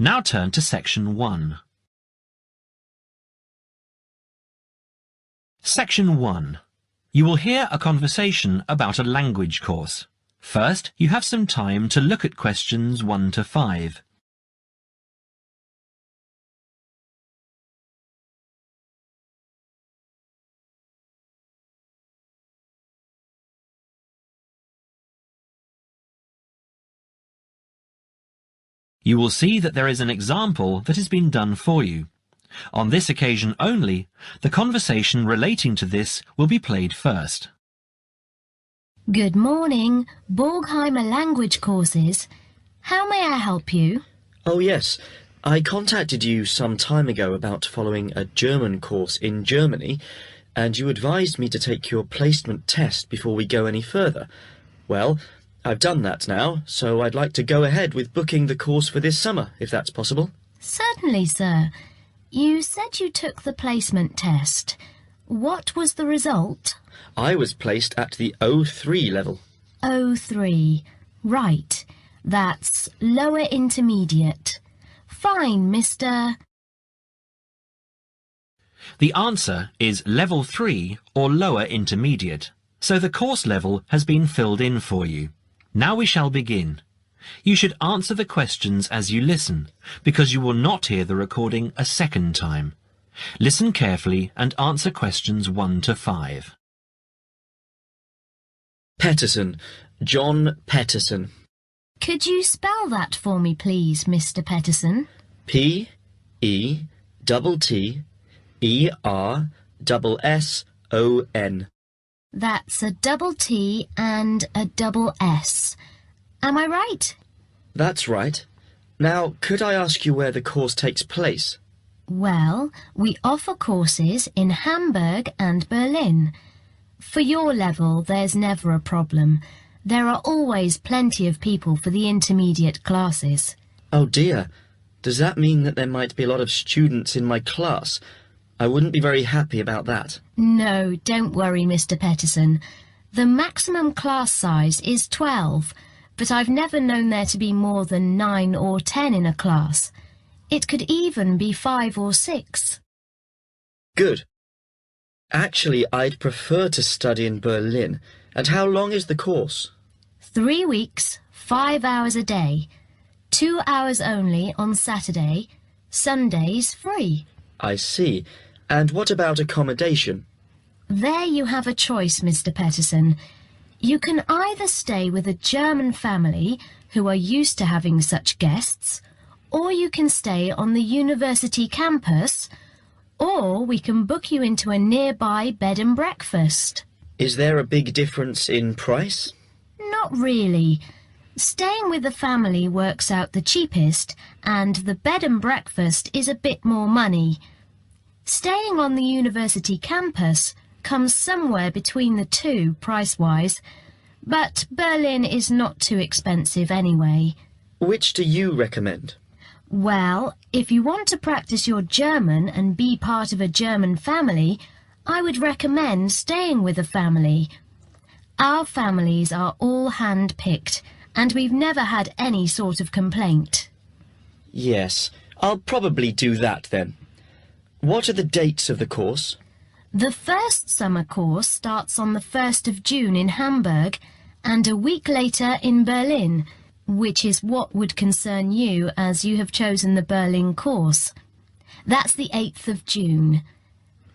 Now turn to Section 1. Section 1. You will hear a conversation about a language course. First, you have some time to look at questions 1 to 5. You will see that there is an example that has been done for you. On this occasion only, the conversation relating to this will be played first. Good morning, Borgheimer Language Courses. How may I help you? Oh yes, I contacted you some time ago about following a German course in Germany, and you advised me to take your placement test before we go any further. Well, I've done that now, so I'd like to go ahead with booking the course for this summer, if that's possible. Certainly, sir. You said you took the placement test. What was the result? I was placed at the O3 level. O3. Right. That's lower intermediate. Fine, Mr. The answer is Level 3 or lower intermediate, so the course level has been filled in for you. Now we shall begin. You should answer the questions as you listen, because you will not hear the recording a second time. Listen carefully and answer questions 1 to 5. Petterson. John Petterson. Could you spell that for me, please, Mr. Petterson? P-E-T-T-E-R-S-S-O-N. That's a double T and a double S. Am I right? That's right. Now, could I ask you where the course takes place? Well, we offer courses in Hamburg and Berlin. For your level, there's never a problem. There are always plenty of people for the intermediate classes. Oh dear. Does that mean that there might be a lot of students in my class? I wouldn't be very happy about that. No, don't worry, Mr. Petterson. The maximum class size is 12, but I've never known there to be more than 9 or 10 in a class. It could even be 5 or 6. Good. Actually, I'd prefer to study in Berlin. And how long is the course? 3 weeks, 5 hours a day. 2 hours only on Saturday. Sundays free. I see. And what about accommodation? There you have a choice, Mr. Petterson. You can either stay with a German family who are used to having such guests, or you can stay on the university campus, or we can book you into a nearby bed and breakfast. Is there a big difference in price? Not really. Staying with the family works out the cheapest, and the bed and breakfast is a bit more money. Staying on the university campus comes somewhere between the two price-wise, but Berlin is not too expensive anyway. Which do you recommend? Well, if you want to practice your German and be part of a German family, I would recommend staying with a family. Our families are all hand-picked, and we've never had any sort of complaint. Yes, I'll probably do that then. What are the dates of the course? The first summer course starts on the 1st of June in Hamburg and a week later in Berlin, which is what would concern you as you have chosen the Berlin course. That's the 8th of June.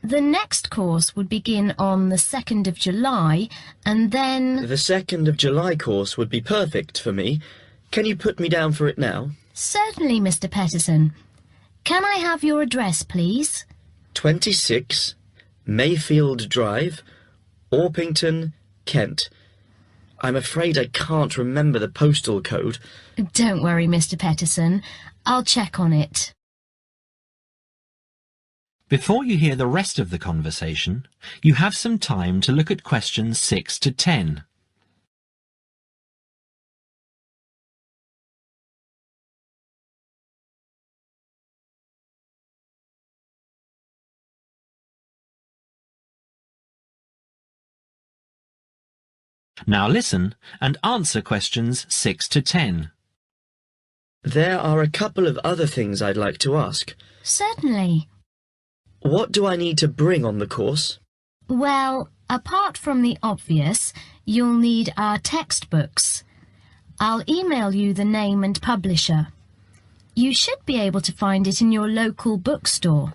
The next course would begin on the 2nd of July and then... The 2nd of July course would be perfect for me. Can you put me down for it now? Certainly, Mr. Petterson. Can I have your address, please? 26 Mayfield Drive, Orpington, Kent. I'm afraid I can't remember the postal code. Don't worry, Mr. Petterson. I'll check on it. Before you hear the rest of the conversation, you have some time to look at questions 6 to 10. Now listen and answer questions 6 to 10. There are a couple of other things I'd like to ask. Certainly. What do I need to bring on the course? Well, apart from the obvious, you'll need our textbooks. I'll email you the name and publisher. You should be able to find it in your local bookstore.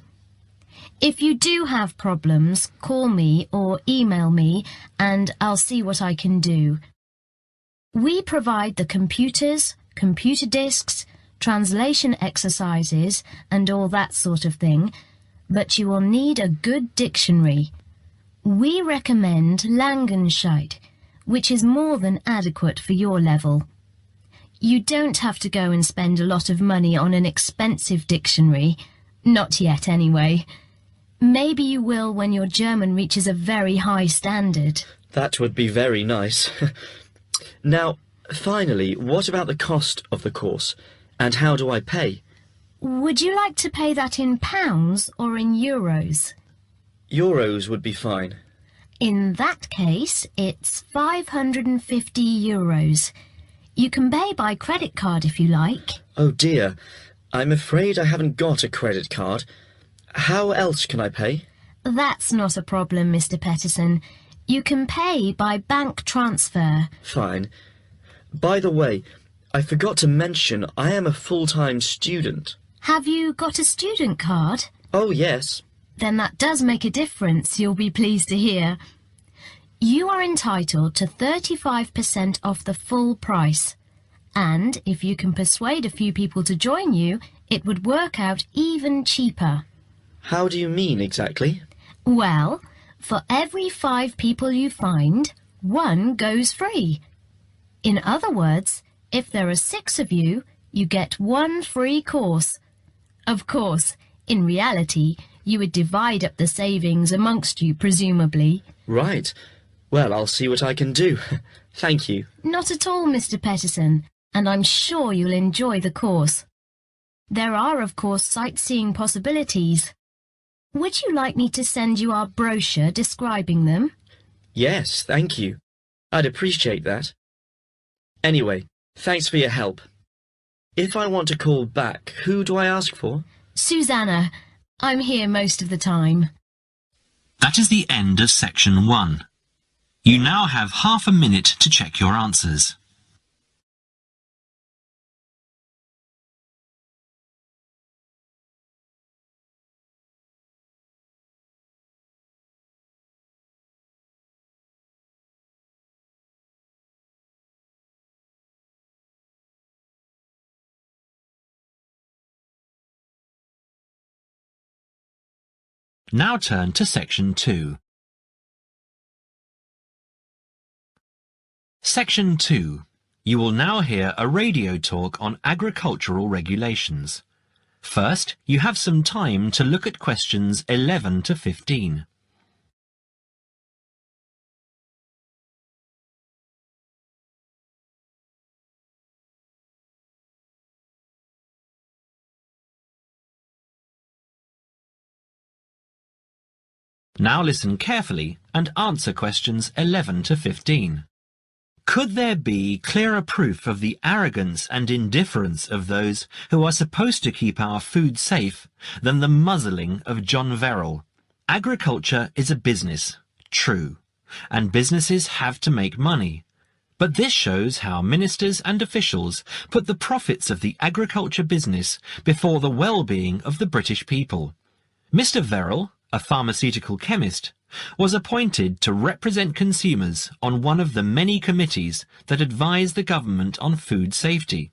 If you do have problems, call me or email me and I'll see what I can do. We provide the computers, computer disks, translation exercises and all that sort of thing, but you will need a good dictionary. We recommend Langenscheidt, which is more than adequate for your level. You don't have to go and spend a lot of money on an expensive dictionary. Not yet, anyway. Maybe you will when your German reaches a very high standard. That would be very nice. Now, finally, what about the cost of the course? And how do I pay? Would you like to pay that in pounds or in euros? Euros would be fine. In that case, it's 550 euros. You can pay by credit card if you like. Oh dear, I'm afraid I haven't got a credit card. How else can I pay? That's not a problem, Mr. Peterson. You can pay by bank transfer. Fine. By the way, I forgot to mention I am a full-time student. Have you got a student card? Oh, yes. Then that does make a difference, you'll be pleased to hear. You are entitled to 35% off the full price. And if you can persuade a few people to join you, it would work out even cheaper. How do you mean exactly? Well, for every 5 people you find, 1 goes free. In other words, if there are 6 of you, you get 1 free course. Of course, in reality, you would divide up the savings amongst you, presumably. Right. Well, I'll see what I can do. Thank you. Not at all, Mr. Peterson, and I'm sure you'll enjoy the course. There are, of course, sightseeing possibilities. Would you like me to send you our brochure describing them? Yes, thank you. I'd appreciate that. Anyway, thanks for your help. If I want to call back, who do I ask for? Susanna. I'm here most of the time. That is the end of section 1. You now have half a minute to check your answers. Now turn to section 2. Section 2. You will now hear a radio talk on agricultural regulations. First, you have some time to look at questions 11 to 15. Now listen carefully and answer questions 11 to 15. Could there be clearer proof of the arrogance and indifference of those who are supposed to keep our food safe than the muzzling of John Verrill? Agriculture is a business, true, and businesses have to make money. But this shows how ministers and officials put the profits of the agriculture business before the well-being of the British people. Mr. Verrill, a pharmaceutical chemist, was appointed to represent consumers on one of the many committees that advise the government on food safety.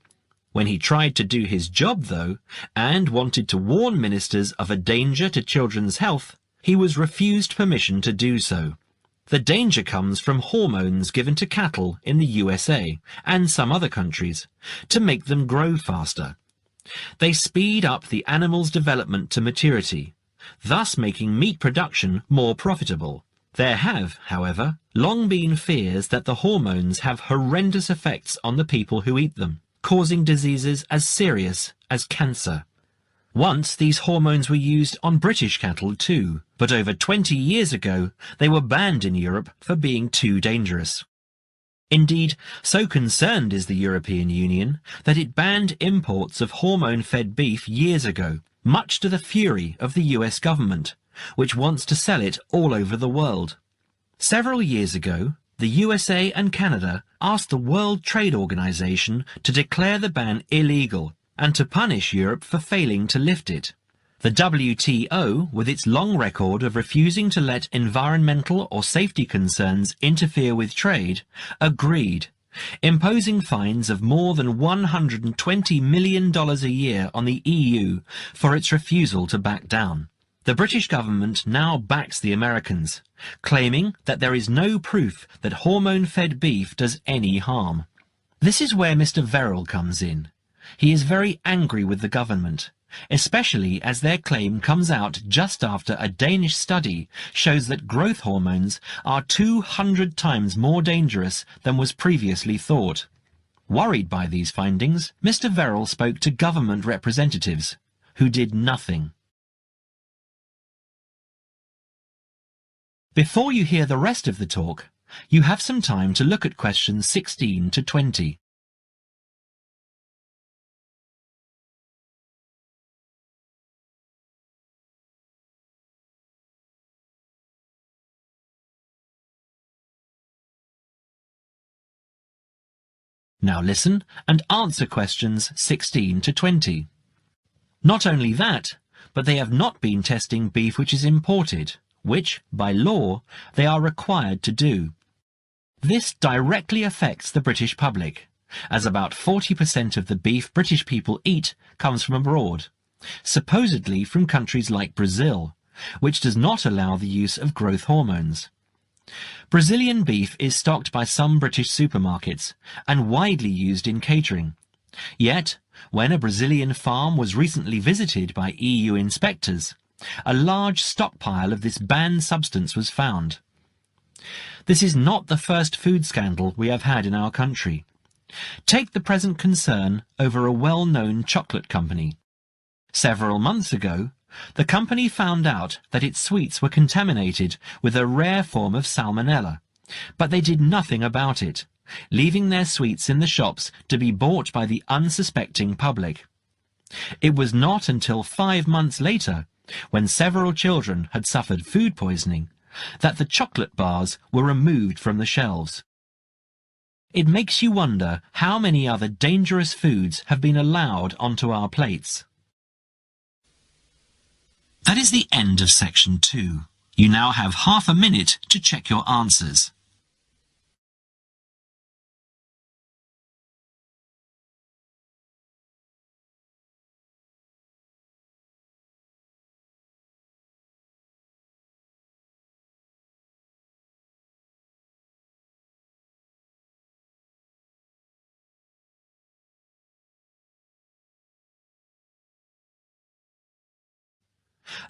When he tried to do his job, though, and wanted to warn ministers of a danger to children's health, he was refused permission to do so. The danger comes from hormones given to cattle in the USA and some other countries to make them grow faster. They speed up the animal's development to maturity, thus making meat production more profitable. There have, however, long been fears that the hormones have horrendous effects on the people who eat them, causing diseases as serious as cancer. Once these hormones were used on British cattle too, but over 20 years ago they were banned in Europe for being too dangerous. Indeed, so concerned is the European Union that it banned imports of hormone-fed beef years ago, much to the fury of the US government, which wants to sell it all over the world. Several years ago, the USA and Canada asked the World Trade Organization to declare the ban illegal and to punish Europe for failing to lift it. The WTO, with its long record of refusing to let environmental or safety concerns interfere with trade, agreed, imposing fines of more than $120 million a year on the EU for its refusal to back down. The British government now backs the Americans, claiming that there is no proof that hormone-fed beef does any harm. This is where Mr. Verrill comes in. He is very angry with the government, especially as their claim comes out just after a Danish study shows that growth hormones are 200 times more dangerous than was previously thought. Worried by these findings, Mr. Verrill spoke to government representatives, who did nothing. Before you hear the rest of the talk, you have some time to look at questions 16 to 20. Now listen and answer questions 16 to 20. Not only that, but they have not been testing beef which is imported, which, by law, they are required to do. This directly affects the British public, as about 40% of the beef British people eat comes from abroad, supposedly from countries like Brazil, which does not allow the use of growth hormones. Brazilian beef is stocked by some British supermarkets and widely used in catering. Yet, when a Brazilian farm was recently visited by EU inspectors, a large stockpile of this banned substance was found. This is not the first food scandal we have had in our country. Take the present concern over a well-known chocolate company. Several months ago, the company found out that its sweets were contaminated with a rare form of salmonella, but they did nothing about it, leaving their sweets in the shops to be bought by the unsuspecting public. It was not until 5 months later, when several children had suffered food poisoning, that the chocolate bars were removed from the shelves. It makes you wonder how many other dangerous foods have been allowed onto our plates. That is the end of section 2. You now have half a minute to check your answers.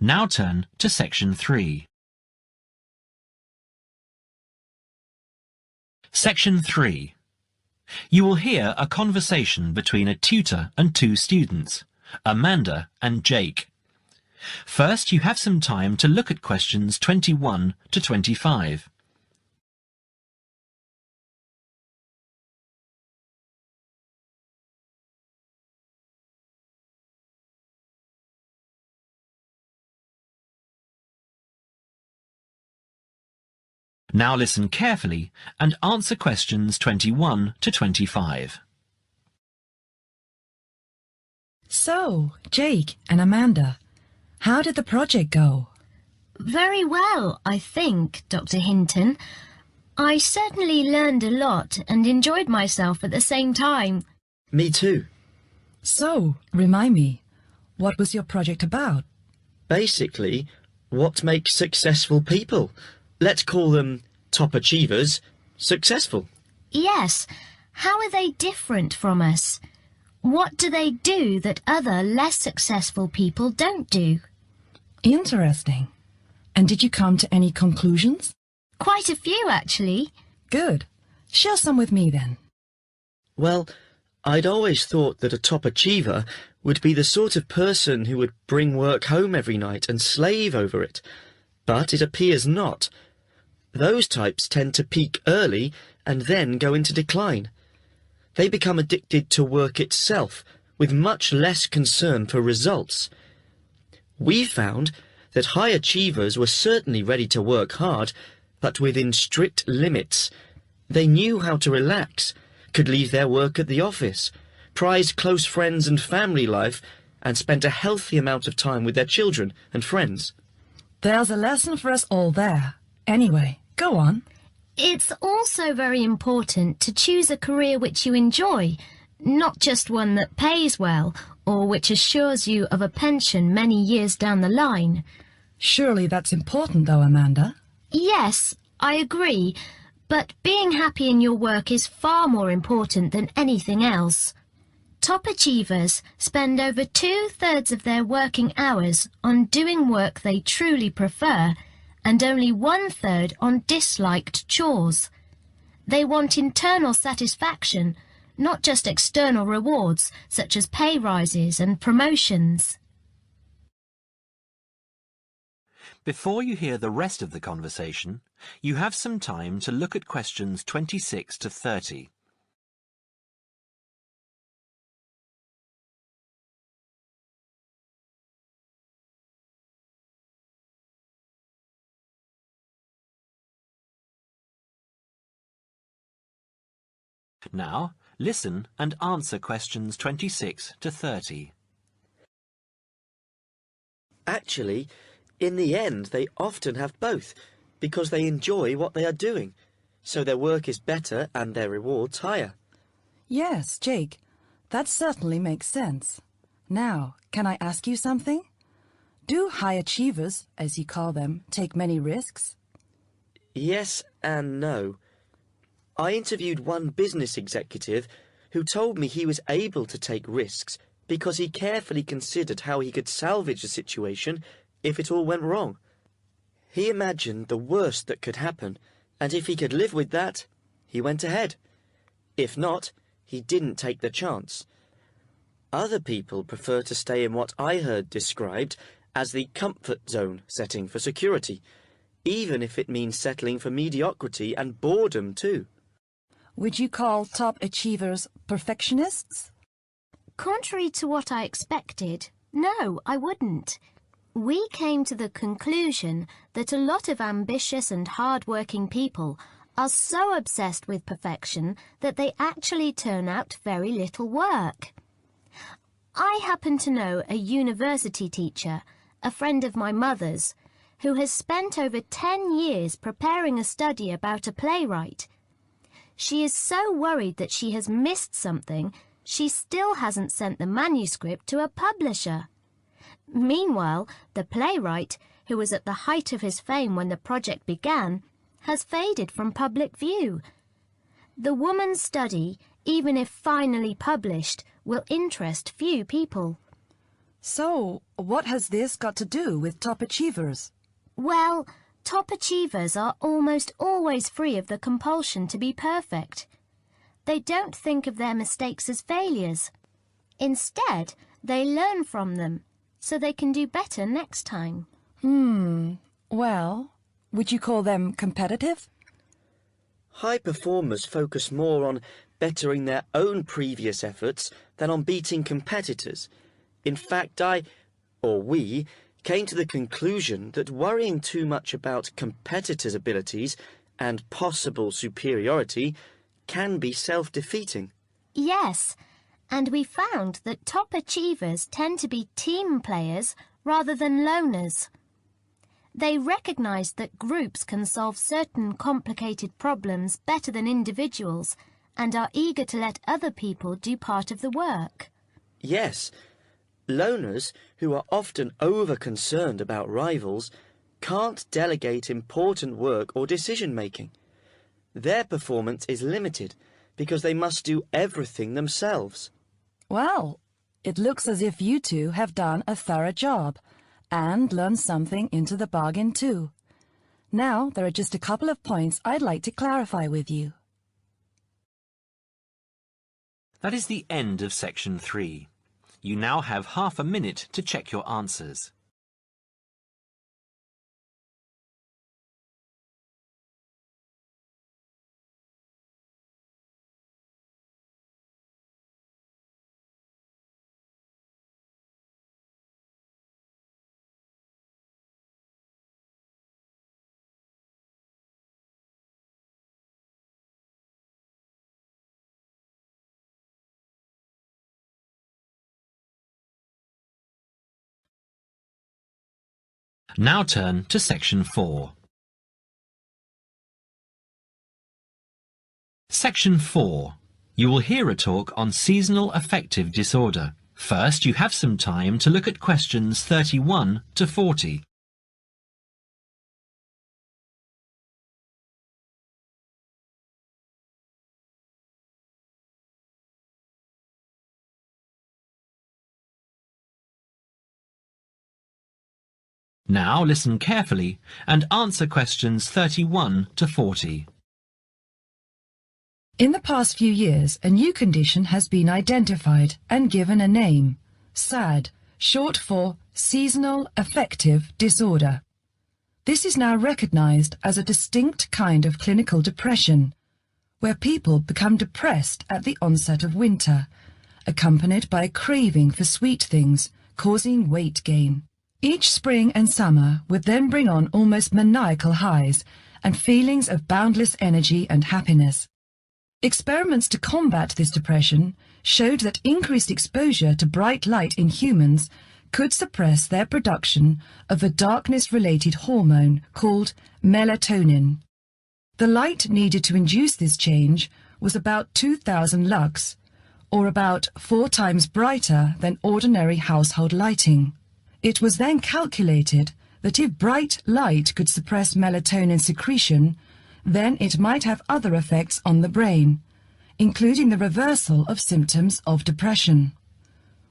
Now turn to section 3. Section 3. You will hear a conversation between a tutor and 2 students, Amanda and Jake. First, you have some time to look at questions 21 to 25. Now listen carefully and answer questions 21 to 25. So, Jake and Amanda, how did the project go? Very well, I think, Dr. Hinton. I certainly learned a lot and enjoyed myself at the same time. Me too. So, remind me, what was your project about? Basically, what makes successful people? Let's call them top achievers successful. Yes. How are they different from us? What do they do that other less successful people don't do? Interesting. And did you come to any conclusions? Quite a few, actually. Good. Share some with me then. Well, I'd always thought that a top achiever would be the sort of person who would bring work home every night and slave over it. But it appears not. Those types tend to peak early and then go into decline. They become addicted to work itself, with much less concern for results. We found that high achievers were certainly ready to work hard, but within strict limits. They knew how to relax, could leave their work at the office, prized close friends and family life, and spent a healthy amount of time with their children and friends. There's a lesson for us all there. Anyway, go on. It's also very important to choose a career which you enjoy, not just one that pays well or which assures you of a pension many years down the line. Surely that's important though, Amanda. Yes, I agree, but being happy in your work is far more important than anything else. Top achievers spend over 2/3 of their working hours on doing work they truly prefer and only 1/3 on disliked chores. They want internal satisfaction, not just external rewards such as pay rises and promotions. Before you hear the rest of the conversation, you have some time to look at questions 26 to 30. Now, listen and answer questions 26 to 30. Actually, in the end, they often have both, because they enjoy what they are doing, so their work is better and their rewards higher. Yes, Jake, that certainly makes sense. Now, can I ask you something? Do high achievers, as you call them, take many risks? Yes and no. I interviewed one business executive who told me he was able to take risks because he carefully considered how he could salvage the situation if it all went wrong. He imagined the worst that could happen, and if he could live with that, he went ahead. If not, he didn't take the chance. Other people prefer to stay in what I heard described as the comfort zone setting for security, even if it means settling for mediocrity and boredom too. Would you call top achievers perfectionists? Contrary to what I expected, no, I wouldn't. We came to the conclusion that a lot of ambitious and hard-working people are so obsessed with perfection that they actually turn out very little work. I happen to know a university teacher, a friend of my mother's, who has spent over 10 years preparing a study about a playwright. She is so worried that she has missed something, she still hasn't sent the manuscript to a publisher. Meanwhile, the playwright, who was at the height of his fame when the project began, has faded from public view. The woman's study, even if finally published, will interest few people. So, what has this got to do with top achievers? Well, top achievers are almost always free of the compulsion to be perfect. They don't think of their mistakes as failures. Instead, they learn from them, so they can do better next time. Well, would you call them competitive? High performers focus more on bettering their own previous efforts than on beating competitors. In fact, we, came to the conclusion that worrying too much about competitors' abilities and possible superiority can be self-defeating. Yes, and we found that top achievers tend to be team players rather than loners. They recognise that groups can solve certain complicated problems better than individuals and are eager to let other people do part of the work. Yes, loners, who are often over-concerned about rivals, can't delegate important work or decision-making. Their performance is limited because they must do everything themselves. Well, it looks as if you two have done a thorough job and learned something into the bargain too. Now, there are just a couple of points I'd like to clarify with you. That is the end of section 3. You now have half a minute to check your answers. Now turn to Section 4. Section 4. You will hear a talk on seasonal affective disorder. First, you have some time to look at questions 31 to 40. Now listen carefully and answer questions 31 to 40. In the past few years, a new condition has been identified and given a name, SAD, short for Seasonal Affective Disorder. This is now recognized as a distinct kind of clinical depression, where people become depressed at the onset of winter, accompanied by a craving for sweet things, causing weight gain. Each spring and summer would then bring on almost maniacal highs and feelings of boundless energy and happiness. Experiments to combat this depression showed that increased exposure to bright light in humans could suppress their production of a darkness-related hormone called melatonin. The light needed to induce this change was about 2,000 lux, or about 4 times brighter than ordinary household lighting. It was then calculated that if bright light could suppress melatonin secretion, then it might have other effects on the brain, including the reversal of symptoms of depression.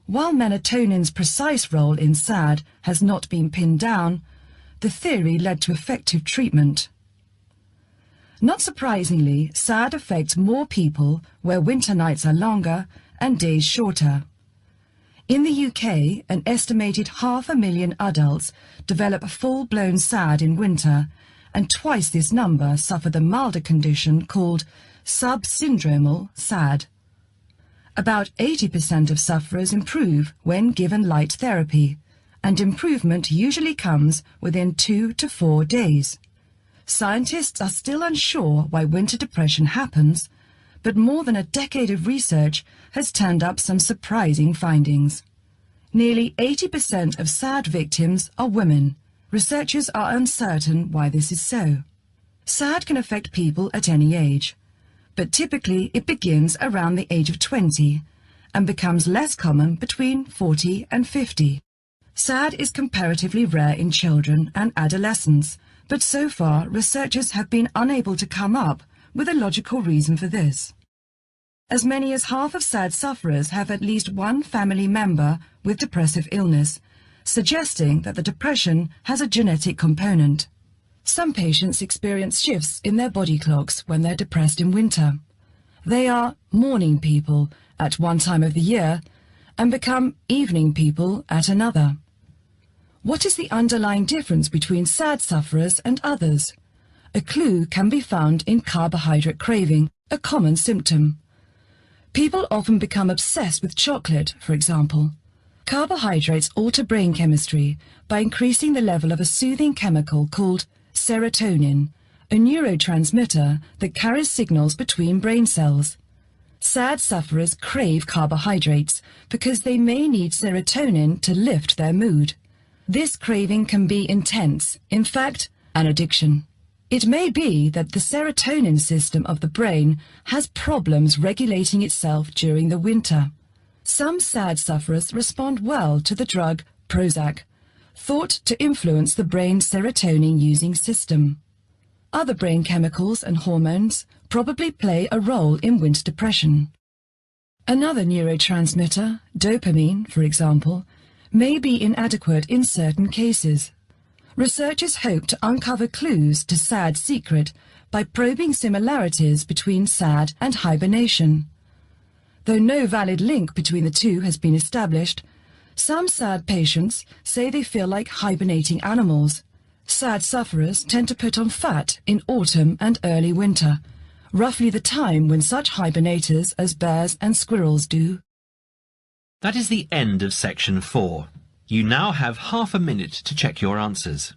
While melatonin's precise role in SAD has not been pinned down, the theory led to effective treatment. Not surprisingly, SAD affects more people where winter nights are longer and days shorter. In the UK, an estimated 500,000 adults develop full-blown SAD in winter, and twice this number suffer the milder condition called subsyndromal SAD. About 80% of sufferers improve when given light therapy, and improvement usually comes within 2 to 4 days. Scientists are still unsure why winter depression happens, but more than a decade of research has turned up some surprising findings. Nearly 80% of SAD victims are women. Researchers are uncertain why this is so. SAD can affect people at any age, but typically it begins around the age of 20 and becomes less common between 40 and 50. SAD is comparatively rare in children and adolescents, but so far researchers have been unable to come up with a logical reason for this. As many as half of SAD sufferers have at least one family member with depressive illness, suggesting that the depression has a genetic component. Some patients experience shifts in their body clocks when they're depressed in winter. They are morning people at one time of the year and become evening people at another. What is the underlying difference between SAD sufferers and others? A clue can be found in carbohydrate craving, a common symptom. People often become obsessed with chocolate, for example. Carbohydrates alter brain chemistry by increasing the level of a soothing chemical called serotonin, a neurotransmitter that carries signals between brain cells. SAD sufferers crave carbohydrates because they may need serotonin to lift their mood. This craving can be intense, in fact, an addiction. It may be that the serotonin system of the brain has problems regulating itself during the winter. Some SAD sufferers respond well to the drug Prozac, thought to influence the brain's serotonin-using system. Other brain chemicals and hormones probably play a role in winter depression. Another neurotransmitter, dopamine, for example, may be inadequate in certain cases. Researchers hope to uncover clues to SAD's secret by probing similarities between SAD and hibernation. Though no valid link between the two has been established, some SAD patients say they feel like hibernating animals. SAD sufferers tend to put on fat in autumn and early winter, roughly the time when such hibernators as bears and squirrels do. That is the end of Section 4. You now have half a minute to check your answers.